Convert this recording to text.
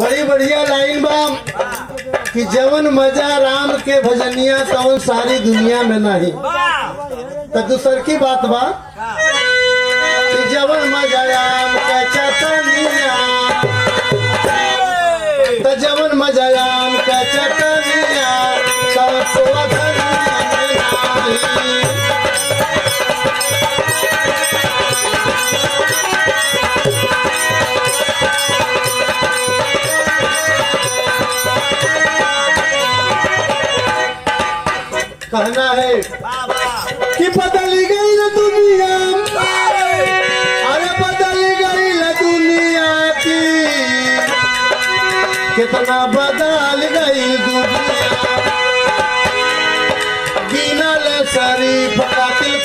बड़ी बढ़िया लाइन बा कि जवन मजा राम के भजनिया तवन सारी दुनिया में नहीं। तो दूसर की बात बा कि जवन मजा राम के चटनिया, तो जवन मजा राम के चटनिया तवन सोवा धनिया में नहीं। कहना है कि बदली गई न दुनिया, अरे बदली गई न दुनिया की, कितना बदल गई दुनिया। गिनल शरीफ कातिल